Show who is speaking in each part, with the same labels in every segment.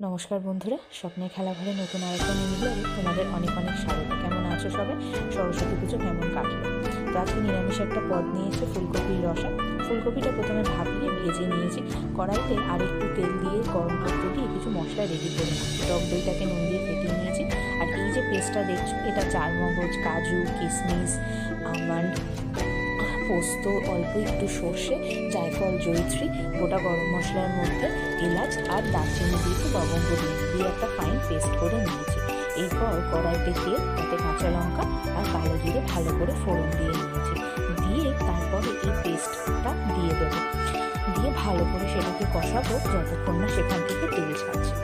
Speaker 1: নমস্কার বন্ধুরা, স্বপ্নের খেলাঘরে নতুন আরেকটা মিনি ব্লগে তোমাদের অনেক অনেক স্বাগত। কেমন আছো সবাই? সরস্বতী পুজো কেমন কাটলো? তো আজকে নিরামিষ একটা পদ নিয়ে এসে ফুলকপির রসা। ফুলকপিটা প্রথমে ভাপিয়ে ভেজে নিয়েছি। কড়াইতে আর একটু তেল দিয়ে গরম করতে দিয়ে কিছু মশলা রেডি করে নিয়েছি। টক দইটাকে নুন দিয়ে ফেটিয়ে নিয়েছি। আর এই যে পেস্টটা দেখছো, এটা চারমগজ, কাজু, কিশমিশ, আমন্ড, পোস্ত, অল্প একটু সর্ষে, জায়ফল, জয়িত্রী, গোটা গরম মশলার মধ্যে এলাচ আর দারচিনি দিয়ে লবঙ্গ দিয়ে একটা ফাইন পেস্ট করে নিয়েছি। এরপর কড়াইতে তেল, তাতে কাঁচা লঙ্কা আর কালো জিরে ভালো করে ফোড়ন দিয়ে নিয়েছি। দিয়ে তারপরে এই পেস্টটা দিয়ে দেবো, দিয়ে ভালো করে সেটাকে কষাবো যতক্ষণ না সেখান থেকে তেল ছাড়ছে।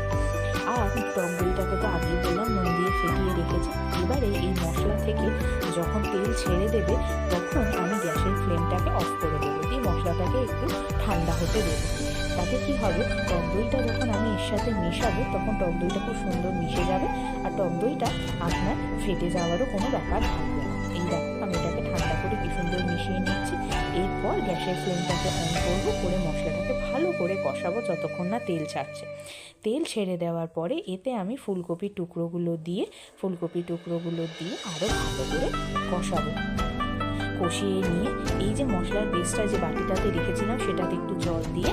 Speaker 1: আর টক দইটাকে তো আগেই বললাম নুন দিয়ে ফেটিয়ে রেখেছি। এবারে এই মশলা থেকে যখন তেল ছেড়ে দেবে তখন আমি গ্যাসের ফ্লেমটাকে অফ করে দেবো, দিয়ে মশলাটাকে একটু ঠান্ডা হতে দেবো। তাতে কি হবে, টক দইটা যখন আমি এর সাথে মেশাবো তখন টক দইটা খুব সুন্দর মিশে যাবে আর টক দইটা আপনার ফেটে যাওয়ারও কোনো ব্যাপার থাকবে না। এই দেখো আমি এটাকে ঠান্ডা করে কি সুন্দর মিশিয়ে নিচ্ছি। এরপর গ্যাসের ফ্লেমটাকে অন করবো, করে মশলাটাকে ভালো করে কষাবো যতক্ষণ না তেল ছাড়ছে। তেল ছেড়ে দেওয়ার পরে এতে আমি ফুলকপির টুকরোগুলো দিয়ে আরও ভালো করে কষাবো। কষিয়ে নিয়ে এই যে মশলার পেস্টটা যে বাটিটাতে রেখেছিলাম সেটাতে একটু জল দিয়ে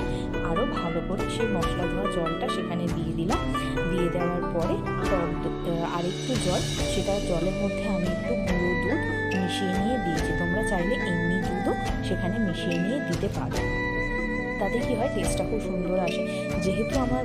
Speaker 1: আরও ভালো করে সেই মশলা ধোয়া জলটা সেখানে দিয়ে দিলাম। দিয়ে দেওয়ার পরে আরেকটু জল, সেটা জলের মধ্যে আমি একটু গুঁড়ো দুধ মিশিয়ে নিয়ে দিয়েছি। তোমরা চাইলে এমনি দুধও সেখানে মিশিয়ে নিয়ে দিতে পারো। তাতে কী হয়, টেস্টটা খুব সুন্দর আসে। যেহেতু আমার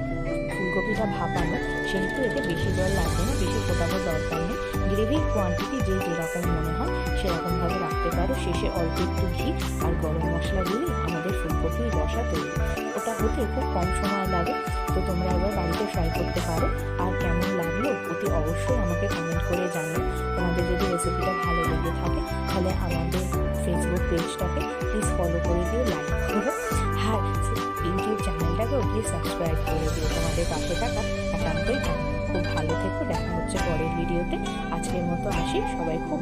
Speaker 1: ফুলকপিটা ভাপানো, সেহেতু এতে বেশি জল লাগবে না, বেশি ফোটানোর দরকার নেই। গ্রেভির কোয়ান্টিটি যেরকম মনে হয় সেরকমভাবে রাখতে পারো। শেষে অল্প একটু ঘি আর গরম মশলা দিলেই আমাদের ফুলকপির রসা তৈরি। ওটা হতে খুব কম সময় লাগে। তো তোমরা এবার বাড়িতে ট্রাই করতে পারো। আর কেমন লাগলো অতি অবশ্যই আমাকে কমেন্ট করে জানিও। তোমাদের যদি রেসিপিটা ভালো লেগে থাকে তাহলে আমাদের ফেসবুক পেজটাকে প্লিজ ফলো করে দিও, লাইক করো, আর ইউটিউব চ্যানেলটাকেও প্লিজ সাবস্ক্রাইব করে দিও। তোমাদের পাশে থাকা একান্তই খুব ভালো থেকো। দেখা হচ্ছে পরের ভিডিওতে। আজকের মতো আসি, সবাই খুব